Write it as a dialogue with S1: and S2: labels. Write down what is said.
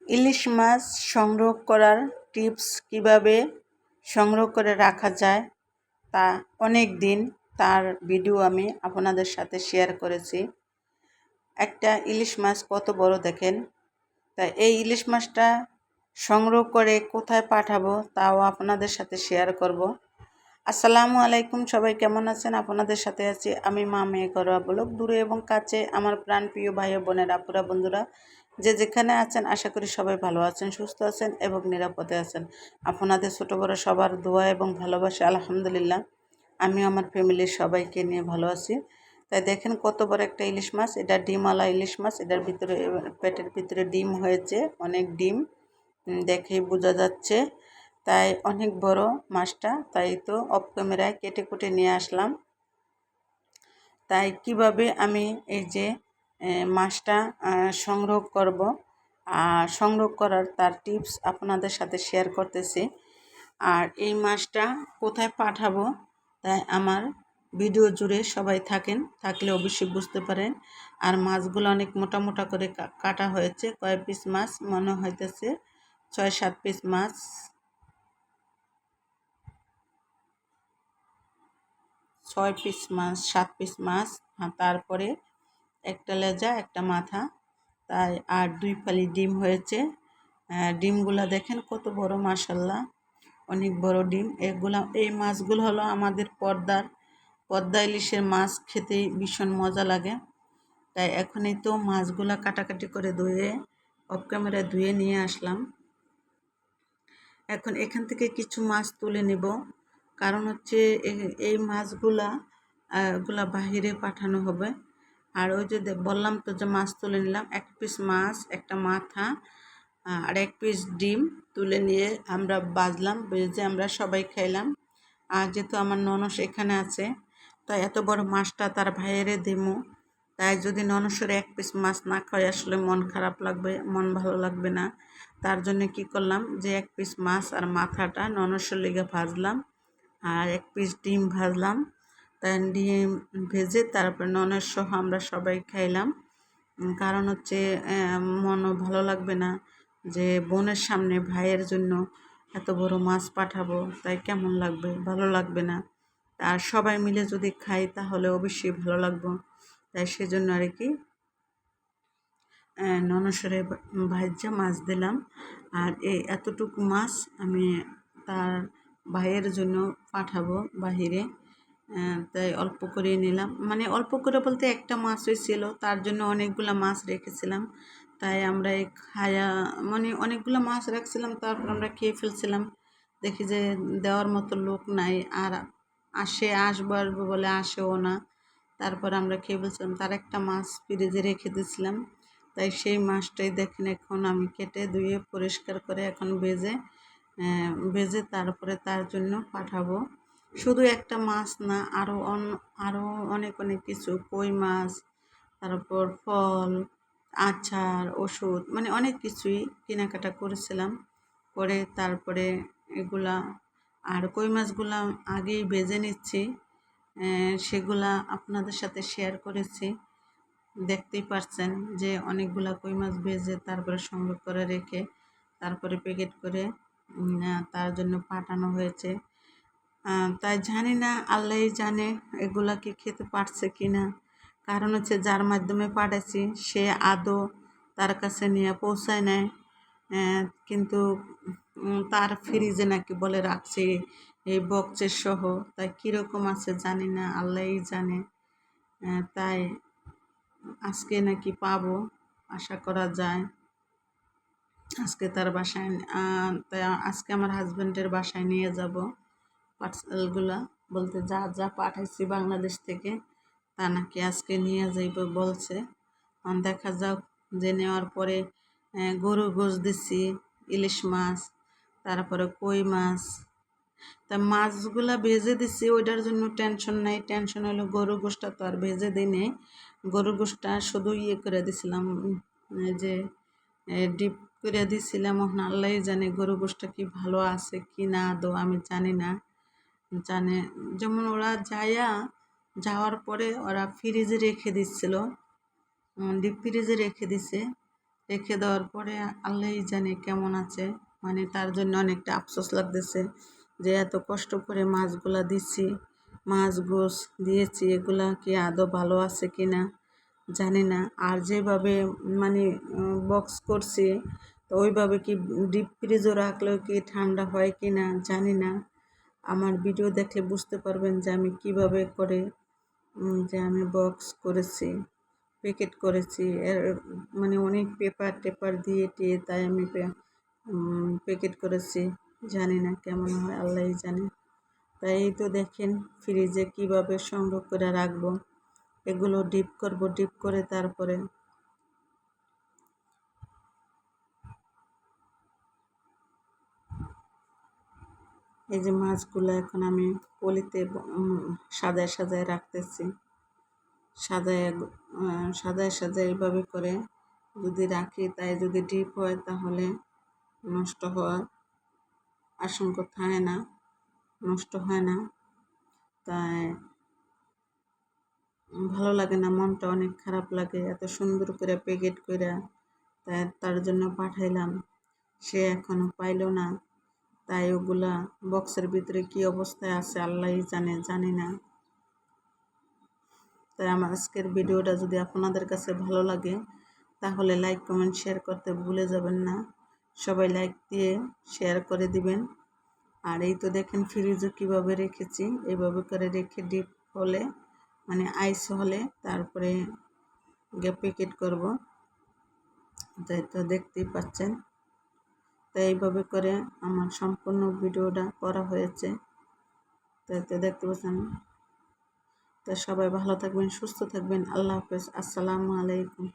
S1: ইলিশ মাছ সংগ্রহ করার টিপস কিভাবে সংগ্রহ করে রাখা যায় তা অনেক দিন তার ভিডিও আমি আপনাদের সাথে শেয়ার করেছি। একটা ইলিশ মাছ কত বড় দেখেন। তাই এই ইলিশ মাছটা সংগ্রহ করে কোথায় পাঠাবো তাও আপনাদের সাথে শেয়ার করব। আসসালামু আলাইকুম, সবাই কেমন আছেন? আপনাদের সাথে আছি আমি মা মেয়ে ঘরোয়া ব্লগ। দূরে এবং কাছে আমার প্রাণপ্রিয় ভাই ও বোনের আপুরা বন্ধুরা যে যেখানে আছেন, আশা করি সবাই ভালো আছেন, সুস্থ আছেন এবং নিরাপদে আছেন। আপনাদের ছোটো বড়ো সবার দোয়া এবং ভালোবাসা আলহামদুলিল্লাহ আমি আমার ফ্যামিলির সবাইকে নিয়ে ভালো আছি। তাই দেখেন কত বড় একটা ইলিশ মাছ, এটা ডিমওয়ালা ইলিশ মাছ। এটার ভিতরে পেটের ভিতরে ডিম হয়েছে, অনেক ডিম দেখেই বোঝা যাচ্ছে। তাই অনেক বড় মাছটা, তাই তো অফ ক্যামেরায় কেটে কুটে নিয়ে আসলাম। তাই কিভাবে আমি এই যে মাছটা সংগ্রহ করব, সংগ্রহ করার তার টিপস আপনাদের সাথে শেয়ার করতেছি। আর এই মাছটা কোথায় পাঠাবো তাই আমার ভিডিও জুড়ে সবাই থাকলে অবশ্যই বুঝতে পারেন। আর মাছগুলো অনেক মোটা মোটা করে কাটা হয়েছে। কয় পিস মাছ মনে হইতেছে 6-7 পিস মাছ। 6 পিস মাছ, 7 পিস মাছ, তারপরে একটা লেজা একটা মাথা, তাই আর 2 ফালি ডিম হয়েছে। ডিমগুলা দেখেন কত বড়, মাশাল্লাহ অনেক বড় ডিম। এই মাছগুলো হলো আমাদের পদ্মা ইলিশের মাছ, খেতে ভীষণ মজা লাগে। তাই এখনই তো মাছগুলা কাটাকাটি করে ধুয়ে অফ ক্যামেরায় ধুয়ে নিয়ে আসলাম। এখন এখান থেকে কিছু মাছ তুলে নেব, কারণ হচ্ছে এই মাছগুলা বাহিরে পাঠানো হবে। আর ওই যে বললাম তো যে মাছ তুলে নিলাম, 1 পিস মাছ, একটা মাথা আর 1 পিস ডিম তুলে নিয়ে আমরা বাজলাম, ভেজে আমরা সবাই খাইলাম। আর যেহেতু আমার ননস এখানে আছে, তাই এত বড় মাছটা তার ভাইয়েরে দিমু। তাই যদি ননসের 1 পিস মাছ না খাই আসলে মন খারাপ লাগবে, মন ভালো লাগবে না। তার জন্য কি করলাম যে 1 পিস মাছ আর মাথাটা ননসের লেগে ভাজলাম, আর 1 পিস ডিম ভাজলাম। তাই ডিম ভেজে তারপর ননস সহ আমরা সবাই খাইলাম। কারণ হচ্ছে মনও ভালো লাগবে না যে বোনের সামনে ভাইয়ের জন্য এত বড় মাছ পাঠাবো, তাই কেমন লাগবে, ভালো লাগবে না। আর সবাই মিলে যদি খাই তাহলে অবশ্যই ভালো লাগবে। তাই সেজন্য আর কি ননসরে ভাজ্যা মাছ দিলাম। আর এই এতটুকু মাছ আমি তার ভাইয়ের জন্য পাঠাবো বাহিরে, তাই অল্প করে নিলাম। মানে অল্প করে বলতে একটা মাছ হয়েছিল, তার জন্য অনেকগুলো মাছ রেখেছিলাম। তাই আমরা এই মানে অনেকগুলো মাছ রাখছিলাম, তারপর আমরা খেয়ে ফেলছিলাম। দেখি যে দেওয়ার মতো লোক নাই, আর আসবো বলে আসেও না। তারপর আমরা খেয়ে ফেলছিলাম, তার একটা মাছ ফ্রিজে রেখে দিয়েছিলাম। তাই সেই মাছটাই দেখেন এখন আমি কেটে ধুয়ে পরিষ্কার করে এখন ভেজে তারপরে তার জন্য পাঠাবো। শুধু একটা মাছ না, আরও অনেক কিছু, কই মাছ, তারপর ফল, আচার, ওষুধ, মানে অনেক কিছুই কেনাকাটা করেছিলাম। করে তারপরে এগুলা, আর কই মাছগুলা আগেই ভেজে নিচ্ছি, সেগুলা আপনাদের সাথে শেয়ার করেছি। দেখতেই পারছেন যে অনেকগুলা কই মাছ ভেজে তারপরে সংগ্রহ করে রেখে তারপরে প্যাকেট করে তার জন্য পাঠানো হয়েছে। তাই জানি না, আল্লাহই জানে এগুলাকে খেতে পারছে কি না। কারণ হচ্ছে যার মাধ্যমে পাঠাচ্ছি সে আদৌ তার কাছে নিয়ে পৌঁছায় নেয়, কিন্তু তার ফ্রিজে নাকি বলে রাখছে এই বক্সের সহ। তাই কীরকম আছে জানি না, আল্লাহই জানে। তাই আজকে নাকি পাবো, আশা করা যায়। আজকে তার বাসায়, তাই আজকে আমার হাজব্যান্ডের বাসায় নিয়ে যাব পার্সেলগুলা। বলতে যা যা পাঠাইছি বাংলাদেশ থেকে তা নাকি আজকে নিয়ে যাইব বলছে। দেখা যাক, যে নেওয়ার পরে গরুর গোশ দিচ্ছি, ইলিশ মাছ, তারপরে কই মাছ। তা মাছগুলা ভেজে দিচ্ছি, ওইটার জন্য টেনশন নাই। টেনশন হলো গরুর গোশটা তো আর ভেজে দিই নেই, গরুর গোশটা শুধু করে দিছিলাম, যে ডিপ করে দিছিলাম। এখন আল্লাহ জানে গরুর গোশটা কি ভালো আছে কি না, আদৌ আমি জানি না। জানে যেমন ওরা যাওয়ার পরে ওরা ফ্রিজে রেখে দিচ্ছিল, ডিপ ফ্রিজে রেখে দিছে। রেখে দেওয়ার পরে আল্লাহই জানে কেমন আছে, মানে তার জন্য অনেকটা আফসোস লাগতেছে যে এত কষ্ট করে মাছগুলা দিচ্ছি, মাছ গোছ দিয়েছি, এগুলা কি আদৌ ভালো আছে কি না জানি না। আর যেভাবে মানে বক্স করছি, তো ওইভাবে কি ডিপ ফ্রিজও রাখলেও কি ঠান্ডা হয় কি না জানি না। আমার ভিডিও দেখলে বুঝতে পারবেন যে আমি কিভাবে করে যে আমি বক্স করেছি, প্যাকেট করেছি। এর মানে অনেক পেপার টেপার দিয়ে টিয়ে তাই আমি প্যাকেট করেছি। জানি না কেমন হয়, আল্লাহই জানে। তাই এই তো দেখেন ফ্রিজে কিভাবে সংগ্রহ করে রাখবো, এগুলো ডিপ করব, ডিপ করে তারপরে এই যে মাছগুলো এখন আমি পলিতে সাজায় সাজায় রাখতেছি। সাজায় সাজায় সাজায় এইভাবে করে যদি রাখি, তাই যদি ডিপ হয় তাহলে নষ্ট হওয়ার আশঙ্কা থাকে না, নষ্ট হয় না। তাই ভালো লাগে না, মনটা অনেক খারাপ লাগে। এত সুন্দর করে প্যাকেট করে তাই তার জন্য পাঠাইলাম, সে এখনো পাইল না। তাই ওগুলা বক্সের ভিতরে কি অবস্থায় আছে আল্লাহই জানে, জানি না। তাই আমার আজকের ভিডিওটা যদি আপনাদের কাছে ভালো লাগে তাহলে লাইক কমেন্ট শেয়ার করতে ভুলে যাবেন না। সবাই লাইক দিয়ে শেয়ার করে দিবেন। আর এই তো দেখেন ফ্রিজও কীভাবে রেখেছি, এইভাবে করে রেখে ডিপ হলে মানে আইস হলে তারপরে প্যাকেট করব। তাই তো দেখতেই পাচ্ছেন। তাই এইভাবে করে আমার সম্পূর্ণ ভিডিওটা করা হয়েছে। তাই তো দেখতে পাচ্ছেন। তো সবাই ভালো থাকবেন, সুস্থ থাকবেন। আল্লাহ হাফেজ, আসসালামু আলাইকুম।